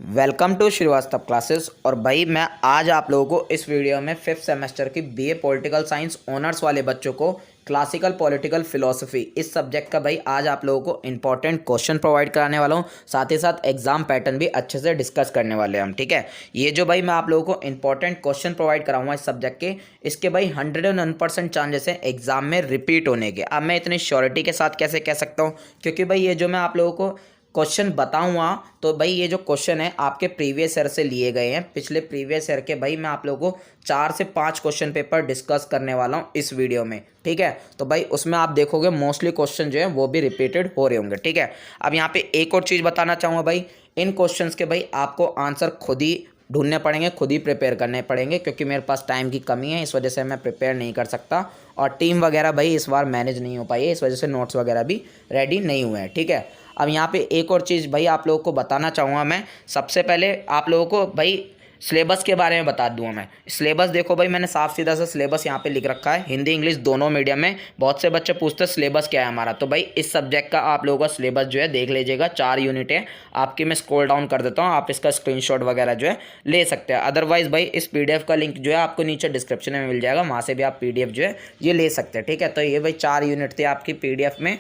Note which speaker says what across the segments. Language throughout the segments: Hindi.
Speaker 1: Welcome to Srivastava classes. और भाई मैं आज आप लोगों को इस वीडियो में 5th सेमेस्टर की बीए पॉलिटिकल साइंस ऑनर्स वाले बच्चों को क्लासिकल पॉलिटिकल फिलॉसफी इस सब्जेक्ट का भाई आज आप लोगों को इंपॉर्टेंट क्वेश्चन प्रोवाइड कराने वाला हूं। साथ ही साथ एग्जाम पैटर्न भी अच्छे से डिस्कस करने वाले हैं हम। ठीक है, ये जो भाई मैं आप लोगों को इंपॉर्टेंट क्वेश्चन प्रोवाइड कराऊंगा इस सब्जेक्ट के, इसके भाई 101% चांसेस है एग्जाम में रिपीट होने के। अब मैं इतनी श्योरिटी के साथ कैसे कह सकता हूँ, क्योंकि भाई ये जो मैं आप लोगों को क्वेश्चन बताऊंगा तो भाई ये जो क्वेश्चन है आपके प्रीवियस ईयर से लिए गए हैं। पिछले प्रीवियस ईयर के भाई मैं आप लोगों को 4 से 5 क्वेश्चन पेपर डिस्कस करने वाला हूं इस वीडियो में। ठीक है, तो भाई उसमें आप देखोगे मोस्टली क्वेश्चन जो है वो भी रिपीटेड हो रहे होंगे। ठीक है, अब यहाँ पे एक और चीज़ बताना चाहूँगा भाई, इन क्वेश्चंस के भाई आपको आंसर खुद ही ढूंढने पड़ेंगे, खुद ही प्रिपेयर करने पड़ेंगे, क्योंकि मेरे पास टाइम की कमी है, इस वजह से मैं प्रिपेयर नहीं कर सकता। और टीम वगैरह भाई इस बार मैनेज नहीं हो पाई है, इस वजह से नोट्स वगैरह भी रेडी नहीं हुए हैं। ठीक है, अब यहाँ पे एक और चीज़ भाई आप लोगों को बताना चाहूँगा मैं। सबसे पहले आप लोगों को भाई सिलेबस के बारे में बता दूँगा मैं। सिलेबस देखो भाई, मैंने साफ सीधा सा सिलेबस यहाँ पे लिख रखा है, हिंदी इंग्लिश दोनों मीडियम में। बहुत से बच्चे पूछते हैं सिलेबस क्या है हमारा, तो भाई इस सब्जेक्ट का आप लोगों का सिलेबस जो है देख लीजिएगा। 4 यूनिट है आपकी, मैं स्क्रॉल डाउन कर देता हूँ, आप इसका स्क्रीनशॉट वगैरह जो है ले सकते हैं। अदरवाइज भाई इस पीडीएफ का लिंक जो है आपको नीचे डिस्क्रिप्शन में मिल जाएगा, वहाँ से भी आप पीडीएफ जो है ये ले सकते हैं। ठीक है, तो ये भाई 4 यूनिट थे आपकी पीडीएफ में,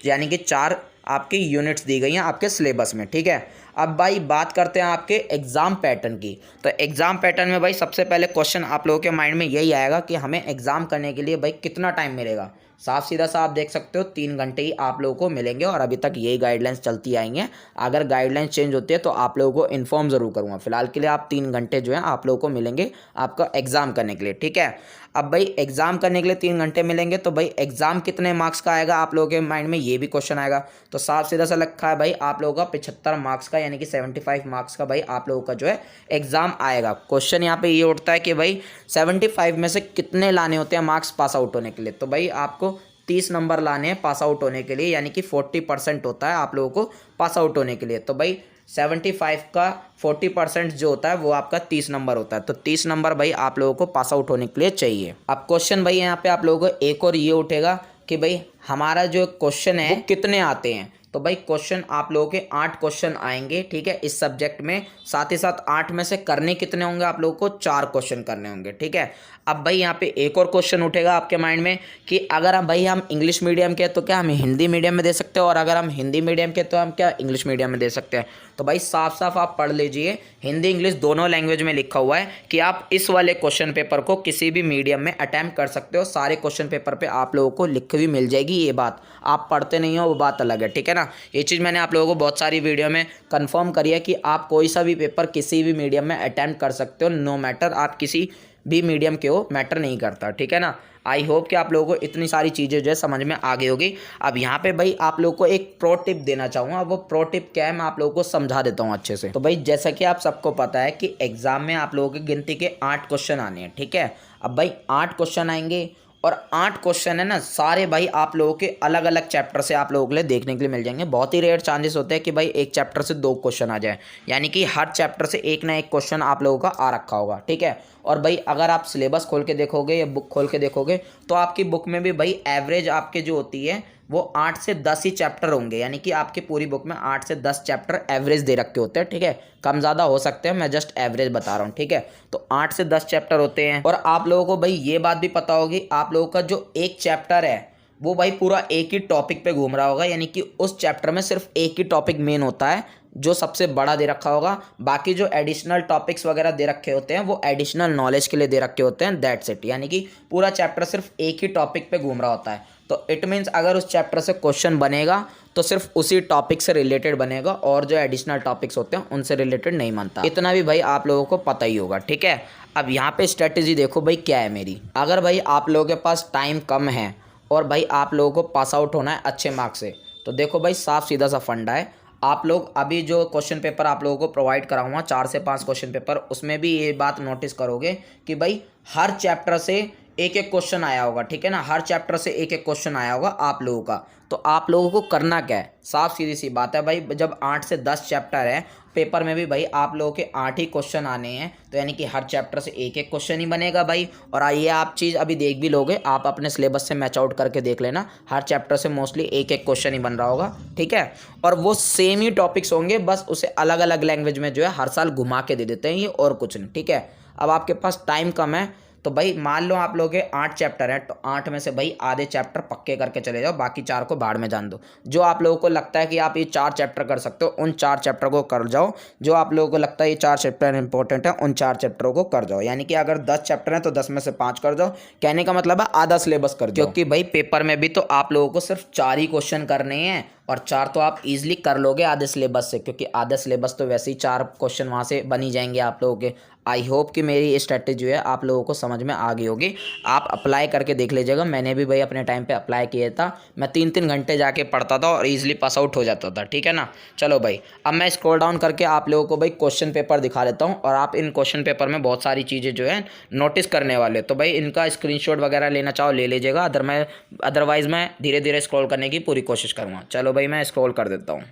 Speaker 1: यानी कि 4 आपकी यूनिट्स दी गई हैं आपके सिलेबस में। ठीक है, अब भाई बात करते हैं आपके एग्ज़ाम पैटर्न की। तो एग्ज़ाम पैटर्न में भाई सबसे पहले क्वेश्चन आप लोगों के माइंड में यही आएगा कि हमें एग्ज़ाम करने के लिए भाई कितना टाइम मिलेगा। साफ सीधा सा आप देख सकते हो 3 घंटे ही आप लोगों को मिलेंगे, और अभी तक यही गाइडलाइंस चलती आई हैं। अगर गाइडलाइंस चेंज होती है तो आप लोगों को इन्फॉर्म ज़रूर करूँगा। फिलहाल के लिए आप 3 घंटे जो है आप लोगों को मिलेंगे आपका एग्ज़ाम करने के लिए। ठीक है, अब भाई एग्ज़ाम करने के लिए 3 घंटे मिलेंगे, तो भाई एग्ज़ाम कितने मार्क्स का आएगा आप लोगों के माइंड में ये भी क्वेश्चन आएगा। तो साफ सीधा सा लिखा है भाई आप लोगों का 75 मार्क्स का, यानी कि 75 मार्क्स का भाई आप लोगों का जो है एग्ज़ाम आएगा। क्वेश्चन यहाँ पे ये उठता है कि भाई 75 में से कितने लाने होते हैं मार्क्स पास आउट होने के लिए। तो भाई आपको 30 नंबर लाने हैं पास आउट होने के लिए, यानी कि 40% होता है आप लोगों को पास आउट होने के लिए। तो भाई 75 का 40% जो होता है वो आपका 30 नंबर होता है। तो 30 नंबर भाई आप लोगों को पास आउट होने के लिए चाहिए। अब क्वेश्चन भाई यहाँ पे आप लोगों को एक और ये उठेगा कि भाई हमारा जो क्वेश्चन है वो कितने आते हैं। तो भाई क्वेश्चन आप लोगों के 8 क्वेश्चन आएंगे। ठीक है, इस सब्जेक्ट में। साथ ही साथ 8 में से करने कितने होंगे आप लोगों को 4 क्वेश्चन करने होंगे। ठीक है, अब भाई यहाँ पे एक और क्वेश्चन उठेगा आपके माइंड में कि अगर हम भाई हम इंग्लिश मीडियम के तो क्या हम हिंदी मीडियम में दे सकते हैं, और अगर हम हिंदी मीडियम के तो हम क्या इंग्लिश मीडियम में दे सकते हैं। तो भाई साफ साफ आप पढ़ लीजिए, हिंदी इंग्लिश दोनों लैंग्वेज में लिखा हुआ है कि आप इस वाले क्वेश्चन पेपर को किसी भी मीडियम में अटैम्प्ट कर सकते हो। सारे क्वेश्चन पेपर पे आप लोगों को लिख भी मिल जाएगी। ये बात आप पढ़ते नहीं हो वो बात अलग है। ठीक है ना, ये चीज़ मैंने आप लोगों को बहुत सारी वीडियो में कंफर्म करी है कि आप कोई सा भी पेपर किसी भी मीडियम में अटैम्प्ट कर सकते हो, नो मैटर आप किसी भी मीडियम के हो, मैटर नहीं करता। ठीक है ना, आई होप कि आप लोगों को इतनी सारी चीज़ें जो है समझ में आ गई होगी। अब यहाँ पे भाई आप लोगों को एक प्रो टिप देना चाहूँगा। वो प्रो टिप क्या है मैं आप लोगों को समझा देता हूँ अच्छे से। तो भाई जैसा कि आप सबको पता है कि एग्जाम में आप लोगों की गिनती के 8 क्वेश्चन आने हैं। ठीक है, अब भाई 8 क्वेश्चन आएंगे, और 8 क्वेश्चन है ना सारे भाई आप लोगों के अलग अलग चैप्टर से आप लोगों के लिए देखने के लिए मिल जाएंगे। बहुत ही रेयर चांसेस होते हैं कि भाई एक चैप्टर से 2 क्वेश्चन आ जाए, यानी कि हर चैप्टर से एक ना एक क्वेश्चन आप लोगों का आ रखा होगा। ठीक है, और भाई अगर आप सिलेबस खोल के देखोगे या बुक खोल के देखोगे तो आपकी बुक में भी भाई एवरेज आपके जो होती है वो 8 से 10 ही चैप्टर होंगे, यानी कि आपकी पूरी बुक में 8 से 10 चैप्टर एवरेज दे रखे होते हैं। ठीक है, कम ज़्यादा हो सकते हैं, मैं जस्ट एवरेज बता रहा हूँ। ठीक है, तो 8 से 10 चैप्टर होते हैं। और आप लोगों को भाई ये बात भी पता होगी, आप लोगों का जो एक चैप्टर है वो भाई पूरा एक ही टॉपिक पे घूम रहा होगा, यानी कि उस चैप्टर में सिर्फ एक ही टॉपिक मेन होता है जो सबसे बड़ा दे रखा होगा। बाकी जो एडिशनल टॉपिक्स वगैरह दे रखे होते हैं वो एडिशनल नॉलेज के लिए दे रखे होते हैं, दैट्स इट। यानी कि पूरा चैप्टर सिर्फ एक ही टॉपिक पे घूम रहा होता है। तो इट मीन्स अगर उस चैप्टर से क्वेश्चन बनेगा तो सिर्फ उसी टॉपिक से रिलेटेड बनेगा, और जो एडिशनल टॉपिक्स होते हैं उनसे रिलेटेड नहीं बनता। इतना भी भाई आप लोगों को पता ही होगा। ठीक है, अब यहाँ पे स्ट्रेटेजी देखो भाई क्या है मेरी। अगर भाई आप लोगों के पास टाइम कम है और भाई आप लोगों को पास आउट होना है अच्छे मार्क्स से, तो देखो भाई साफ सीधा सा फंडा है। आप लोग अभी जो क्वेश्चन पेपर आप लोगों को प्रोवाइड कराऊंगा 4 से 5 क्वेश्चन पेपर, उसमें भी ये बात नोटिस करोगे कि भाई हर चैप्टर से एक एक क्वेश्चन आया होगा, ठीक है ना, हर चैप्टर से एक एक क्वेश्चन आया होगा आप लोगों का। तो आप लोगों को करना क्या है, साफ सीधी सी बात है भाई, जब 8 से 10 चैप्टर है, पेपर में भी भाई आप लोगों के 8 ही क्वेश्चन आने हैं, तो यानी कि हर चैप्टर से एक एक क्वेश्चन ही बनेगा भाई। और आइए आप चीज़ अभी देख भी लोगे, आप अपने सिलेबस से मैच आउट करके देख लेना, हर चैप्टर से मोस्टली एक एक क्वेश्चन ही बन रहा होगा, ठीक है। और वो सेम ही टॉपिक्स होंगे, बस उसे अलग अलग लैंग्वेज में जो है हर साल घुमा के दे देते हैं ये, और कुछ नहीं, ठीक है। अब आपके पास टाइम कम है, तो भाई मान लो आप लोगों के 8 चैप्टर हैं, तो 8 में से भाई आधे चैप्टर पक्के करके चले जाओ, बाकी 4 को भाड़ में जान दो। जो आप लोगों को लगता है कि आप ये 4 चैप्टर कर सकते हो, उन 4 चैप्टर को कर जाओ। जो आप लोगों को लगता है ये 4 चैप्टर इंपॉर्टेंट है, उन 4 चैप्टरों को कर जाओ। यानी कि अगर 10 चैप्टर हैं तो 10 में से 5 कर जाओ, कहने का मतलब है आधा सिलेबस कर जाओ। क्योंकि भाई पेपर में भी तो आप लोगों को सिर्फ 4 ही क्वेश्चन करने हैं, और 4 तो आप इजीली कर लोगे आधे सिलेबस से, क्योंकि आधे सिलेबस तो वैसे ही 4 क्वेश्चन वहाँ से बन ही जाएंगे आप लोगों के। आई होप कि मेरी ये स्ट्रेटेजी जो है आप लोगों को समझ में आ गई होगी। आप अप्लाई करके देख लीजिएगा, मैंने भी भाई अपने टाइम पे अप्लाई किया था, मैं 3-3 घंटे जाके पढ़ता था और ईजिली पास आउट हो जाता था, ठीक है ना। चलो भाई, अब मैं स्क्रॉल डाउन करके आप लोगों को भाई क्वेश्चन पेपर दिखा देता हूँ, और आप इन क्वेश्चन पेपर में बहुत सारी चीज़ें जो है नोटिस करने वाले, तो भाई इनका स्क्रीनशॉट वगैरह लेना चाहो ले लीजिएगा, अदरवाइज़ मैं धीरे धीरे स्क्रॉल करने की पूरी कोशिश करूँगा। चलो भाई मैं स्क्रॉल कर देता हूँ।